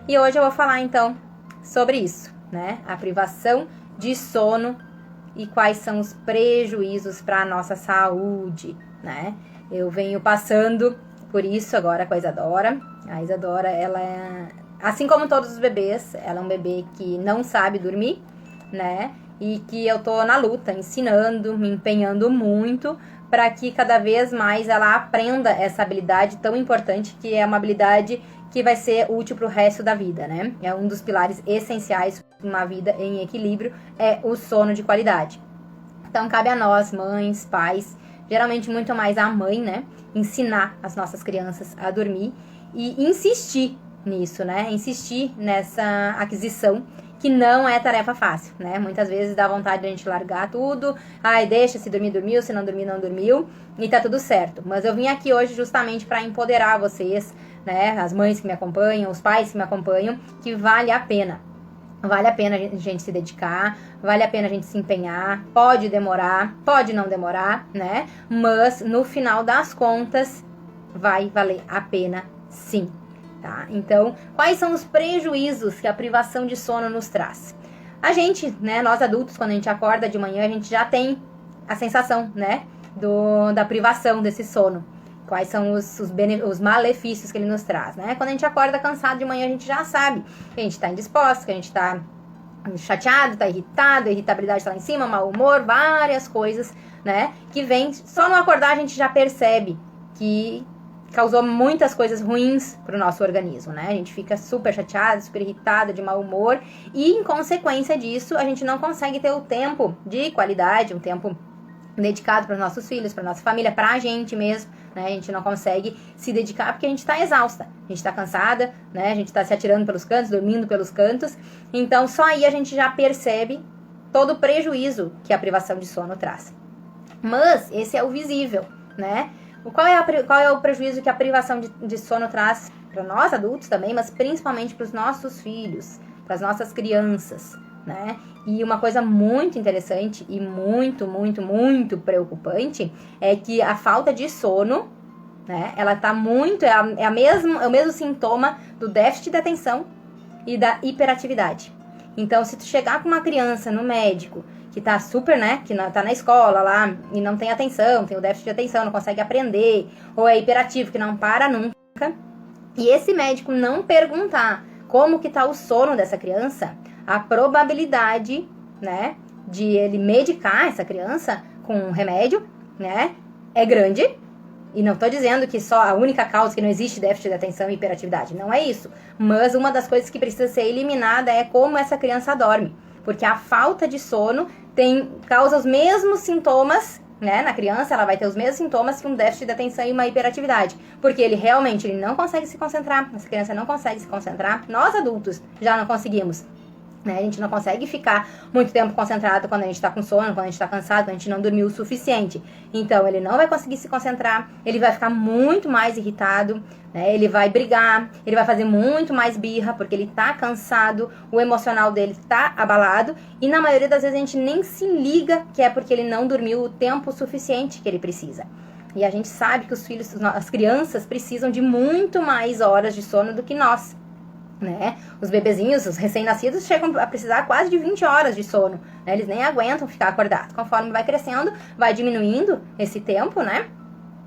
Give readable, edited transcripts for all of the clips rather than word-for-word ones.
E hoje eu vou falar então sobre isso, né? A privação de sono e quais são os prejuízos para a nossa saúde, né? Eu venho passando por isso agora com a Isadora. A Isadora, ela é, assim como todos os bebês, ela é um bebê que não sabe dormir, né? E que eu tô na luta, ensinando, me empenhando muito para que cada vez mais ela aprenda essa habilidade tão importante, que é uma habilidade que vai ser útil para o resto da vida, né? É um dos pilares essenciais de uma vida em equilíbrio, é o sono de qualidade. Então, cabe a nós, mães, pais, geralmente muito mais a mãe, né? Ensinar as nossas crianças a dormir e insistir nisso, né? Insistir nessa aquisição, que não é tarefa fácil, né? Muitas vezes dá vontade de a gente largar tudo. Ai, deixa, se dormir, dormiu, se não dormir, não dormiu. E tá tudo certo. Mas eu vim aqui hoje justamente para empoderar vocês, né? As mães que me acompanham, os pais que me acompanham, que vale a pena. Vale a pena a gente se dedicar, vale a pena a gente se empenhar, pode demorar, pode não demorar, né? Mas no final das contas vai valer a pena sim, tá? Então, quais são os prejuízos que a privação de sono nos traz? A gente, né, nós adultos, quando a gente acorda de manhã, a gente já tem a sensação, né, da privação desse sono. Quais são os malefícios que ele nos traz, né? Quando a gente acorda cansado de manhã, a gente já sabe que a gente está indisposto, que a gente está chateado, está irritado, a irritabilidade está lá em cima, mau humor, várias coisas, né? Que vem, só no acordar a gente já percebe que causou muitas coisas ruins para o nosso organismo, né? A gente fica super chateado, super irritado, de mau humor e, em consequência disso, a gente não consegue ter o tempo de qualidade, um tempo dedicado para os nossos filhos, para nossa família, para a gente mesmo, né? A gente não consegue se dedicar porque a gente está exausta, a gente está cansada, né? A gente está se atirando pelos cantos, dormindo pelos cantos. Então, só aí a gente já percebe todo o prejuízo que a privação de sono traz. Mas esse é o visível, né? Qual é o prejuízo que a privação de sono traz para nós adultos também, mas principalmente para os nossos filhos, para as nossas crianças, né? E uma coisa muito interessante e muito, muito, muito preocupante é que a falta de sono, né, ela tá muito, é o mesmo sintoma do déficit de atenção e da hiperatividade. Então, se tu chegar com uma criança no médico que tá super, né, que tá na escola lá e não tem atenção, tem o déficit de atenção, não consegue aprender, ou é hiperativo, que não para nunca, e esse médico não perguntar como que tá o sono dessa criança, a probabilidade, né, de ele medicar essa criança com um remédio, né, é grande. E não estou dizendo que só a única causa que não existe déficit de atenção e hiperatividade, não é isso. Mas uma das coisas que precisa ser eliminada é como essa criança dorme. Porque a falta de sono causa os mesmos sintomas, né, na criança, ela vai ter os mesmos sintomas que um déficit de atenção e uma hiperatividade. Porque ele não consegue se concentrar, essa criança não consegue se concentrar, nós adultos já não conseguimos. Né? A gente não consegue ficar muito tempo concentrado quando a gente está com sono, quando a gente está cansado, quando a gente não dormiu o suficiente. Então, ele não vai conseguir se concentrar, ele vai ficar muito mais irritado, né? Ele vai brigar, ele vai fazer muito mais birra, porque ele está cansado, o emocional dele está abalado, e na maioria das vezes a gente nem se liga que é porque ele não dormiu o tempo suficiente que ele precisa. E a gente sabe que as crianças precisam de muito mais horas de sono do que nós. Né? Os bebezinhos, os recém-nascidos, chegam a precisar quase de 20 horas de sono, né? Eles nem aguentam ficar acordados. Conforme vai crescendo, vai diminuindo esse tempo, né?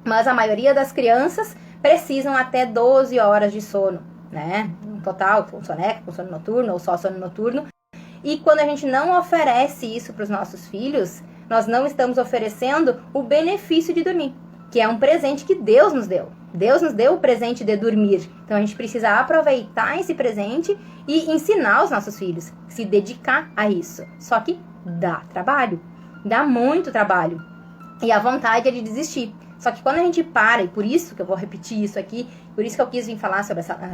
Mas a maioria das crianças precisam até 12 horas de sono, né? No total, com soneca, com sono noturno ou só sono noturno. E quando a gente não oferece isso para os nossos filhos, nós não estamos oferecendo o benefício de dormir, que é um presente que Deus nos deu. Deus nos deu o presente de dormir. Então, a gente precisa aproveitar esse presente e ensinar os nossos filhos, se dedicar a isso. Só que dá trabalho, dá muito trabalho. E a vontade é de desistir. Só que quando a gente para, e por isso que eu vou repetir isso aqui, por isso que eu quis vir falar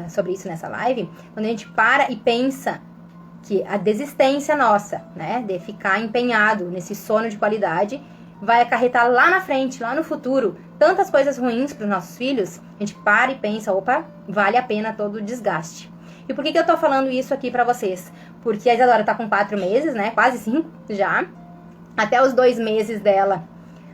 sobre isso nessa live, quando a gente para e pensa que a desistência nossa, né, de ficar empenhado nesse sono de qualidade, vai acarretar lá na frente, lá no futuro, tantas coisas ruins para os nossos filhos, a gente para e pensa, opa, vale a pena todo o desgaste. E por que eu tô falando isso aqui para vocês? Porque a Isadora tá com 4 meses, né, quase 5 já, até os 2 meses dela,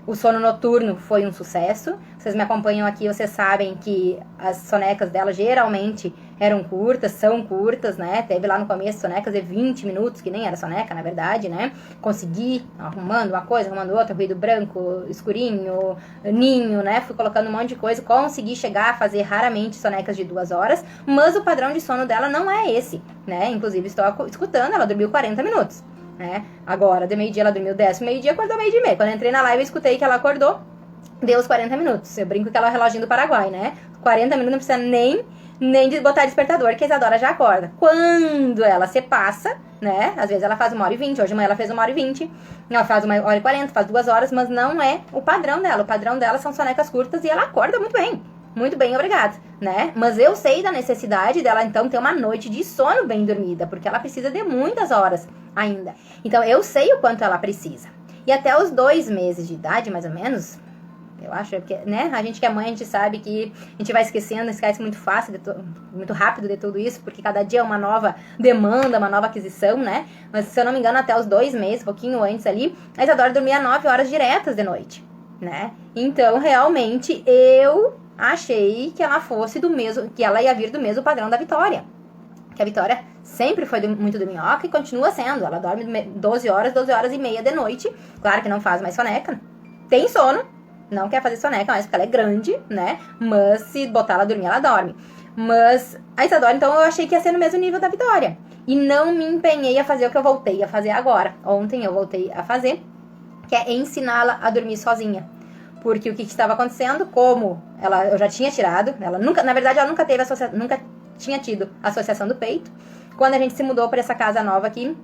o sono noturno foi um sucesso. Vocês me acompanham aqui, vocês sabem que as sonecas dela geralmente eram curtas, são curtas, né? Teve lá no começo sonecas de 20 minutos, que nem era soneca, na verdade, né? Consegui, arrumando uma coisa, arrumando outra, ruído branco, escurinho, ninho, né? Fui colocando um monte de coisa, consegui chegar a fazer raramente sonecas de 2 horas, mas o padrão de sono dela não é esse, né? Inclusive, estou escutando, ela dormiu 40 minutos, né? Agora, de meio-dia ela dormiu 10, meio-dia acordou meio-dia e meia. Quando eu entrei na live, eu escutei que ela acordou, deu os 40 minutos. Eu brinco que ela é o reloginho do Paraguai, né? 40 minutos não precisa nem de botar despertador, que a Isadora já acorda. Quando ela se passa, né? Às vezes ela faz 1h20, hoje de manhã ela fez 1h20, ela faz 1h40, faz 2 horas, mas não é o padrão dela. O padrão dela são sonecas curtas e ela acorda muito bem. Muito bem, obrigada, né? Mas eu sei da necessidade dela, então, ter uma noite de sono bem dormida, porque ela precisa de muitas horas ainda. Então, eu sei o quanto ela precisa. E até os 2 meses de idade, mais ou menos, eu acho que, né? A gente que é mãe, a gente sabe que a gente vai esquecendo, esquece muito fácil, muito rápido de tudo isso, porque cada dia é uma nova demanda, uma nova aquisição, né? Mas, se eu não me engano, até os 2 meses, um pouquinho antes ali, a Isadora dormia 9 horas diretas de noite, né? Então, realmente, eu achei que ela fosse do mesmo, que ela ia vir do mesmo padrão da Vitória. Que a Vitória sempre foi muito dorminhoca e continua sendo. Ela dorme 12 horas e meia de noite. Claro que não faz mais soneca. Tem sono, não quer fazer soneca mais porque ela é grande, né? Mas se botar ela dormir, ela dorme. Mas a Isadora, então, eu achei que ia ser no mesmo nível da Vitória. E não me empenhei a fazer o que eu voltei a fazer agora. Ontem eu voltei a fazer, que é ensiná-la a dormir sozinha. Porque o que estava acontecendo, como eu já tinha tirado, ela nunca, na verdade, ela nunca tinha tido associação do peito. Quando a gente se mudou para essa casa nova aqui,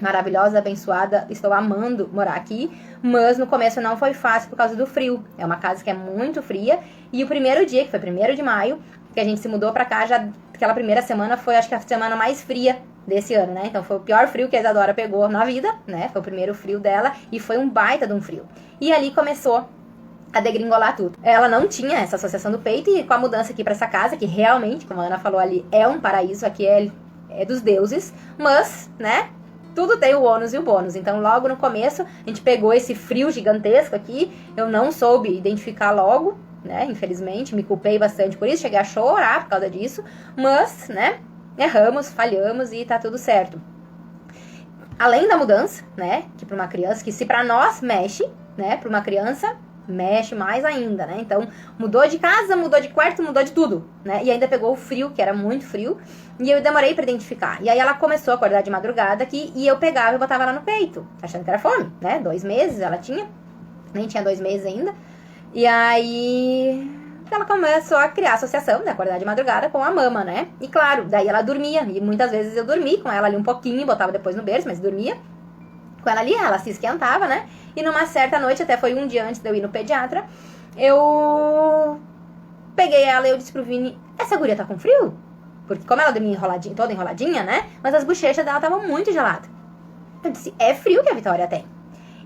maravilhosa, abençoada, estou amando morar aqui, mas no começo não foi fácil por causa do frio. É uma casa que é muito fria, e o primeiro dia, que foi 1º de maio, que a gente se mudou para cá, já aquela primeira semana foi, acho que a semana mais fria desse ano, né? Então foi o pior frio que a Isadora pegou na vida, né? Foi o primeiro frio dela, e foi um baita de um frio. E ali começou a degringolar tudo. Ela não tinha essa associação do peito, e com a mudança aqui pra essa casa, que realmente, como a Ana falou ali, é um paraíso, aqui é dos deuses, mas, né, tudo tem o ônus e o bônus. Então, logo no começo, a gente pegou esse frio gigantesco aqui, eu não soube identificar logo, né, infelizmente, me culpei bastante por isso, cheguei a chorar por causa disso, mas, né, erramos, falhamos e tá tudo certo. Além da mudança, né, que pra uma criança, que se pra nós mexe, né, pra uma criança mexe mais ainda, né? Então, mudou de casa, mudou de quarto, mudou de tudo, né? E ainda pegou o frio, que era muito frio, e eu demorei pra identificar. E aí ela começou a acordar de madrugada aqui, e eu pegava e botava ela no peito, achando que era fome, né? 2 meses ela tinha, nem tinha 2 meses ainda. E aí ela começou a criar associação, né? Acordar de madrugada com a mama, né? E claro, daí ela dormia, e muitas vezes eu dormi com ela ali um pouquinho, botava depois no berço, mas dormia com ela ali, ela se esquentava, né? E numa certa noite, até foi um dia antes de eu ir no pediatra, eu peguei ela e eu disse pro Vini, essa guria tá com frio? Porque como ela dormia enroladinha, toda enroladinha, né? Mas as bochechas dela estavam muito geladas. Eu disse, é frio que a Vitória tem.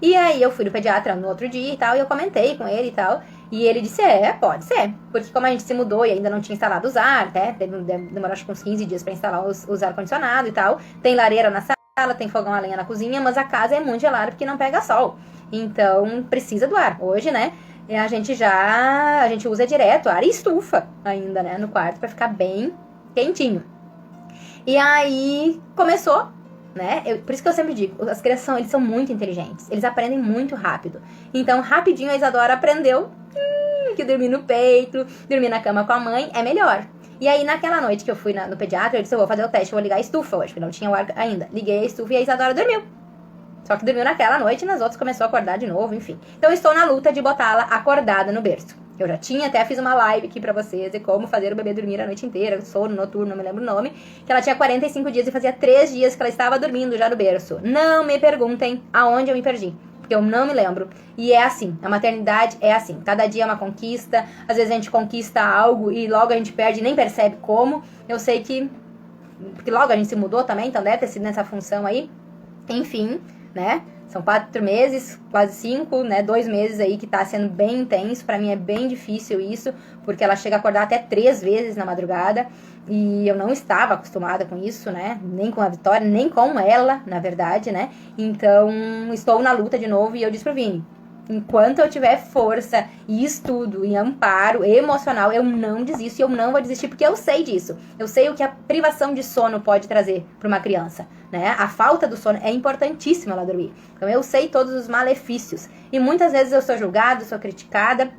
E aí eu fui no pediatra no outro dia e tal, e eu comentei com ele e tal. E ele disse, pode ser. Porque como a gente se mudou e ainda não tinha instalado os ar, né? Demorou acho que uns 15 dias pra instalar os ar-condicionado e tal. Tem lareira na sala, tem fogão a lenha na cozinha, mas a casa é muito gelada porque não pega sol. Então, precisa do ar. Hoje, né, a gente usa direto ar e estufa ainda, né, no quarto pra ficar bem quentinho. E aí, começou, né, por isso que eu sempre digo, as crianças, eles são muito inteligentes, eles aprendem muito rápido. Então, rapidinho a Isadora aprendeu que dormir no peito, dormir na cama com a mãe é melhor. E aí, naquela noite que eu fui no pediatra, eu disse, eu vou fazer o teste, eu vou ligar a estufa hoje, porque não tinha o ar ainda. Liguei a estufa e a Isadora dormiu. Só que dormiu naquela noite e nas outras começou a acordar de novo, enfim. Então, eu estou na luta de botá-la acordada no berço. Eu já até fiz uma live aqui pra vocês de como fazer o bebê dormir a noite inteira, sono noturno, não me lembro o nome, que ela tinha 45 dias e fazia 3 dias que ela estava dormindo já no berço. Não me perguntem aonde eu me perdi, porque eu não me lembro. E é assim, a maternidade é assim, cada dia é uma conquista, às vezes a gente conquista algo e logo a gente perde e nem percebe como. Eu sei que, porque logo a gente se mudou também, então deve ter sido nessa função aí. Enfim, né? São 4 meses, quase 5, né? 2 meses aí que tá sendo bem intenso. Pra mim é bem difícil isso, porque ela chega a acordar até 3 vezes na madrugada. E eu não estava acostumada com isso, né? Nem com a Vitória, nem com ela, na verdade, né? Então, estou na luta de novo e eu disse pro Vini, Enquanto eu tiver força e estudo e amparo emocional, eu não desisto e eu não vou desistir, porque eu sei disso. Eu sei o que a privação de sono pode trazer para uma criança, né? A falta do sono é importantíssima ela dormir. Então eu sei todos os malefícios. E muitas vezes eu sou julgada, sou criticada,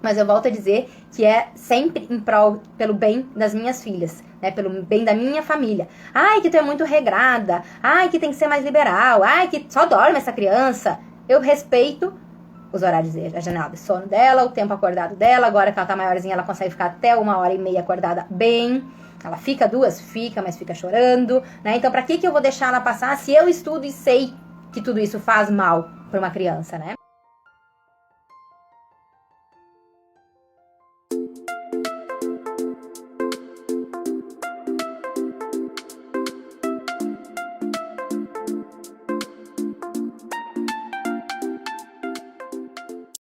mas eu volto a dizer que é sempre em prol, pelo bem das minhas filhas, né? Pelo bem da minha família. Ai, que tu é muito regrada. Ai, que tem que ser mais liberal. Ai, que só dorme essa criança. Eu respeito os horários, a janela de sono dela, o tempo acordado dela. Agora que ela tá maiorzinha, ela consegue ficar até 1h30 acordada bem. Ela fica 2, fica, mas fica chorando, né? Então, pra que eu vou deixar ela passar se eu estudo e sei que tudo isso faz mal pra uma criança, né?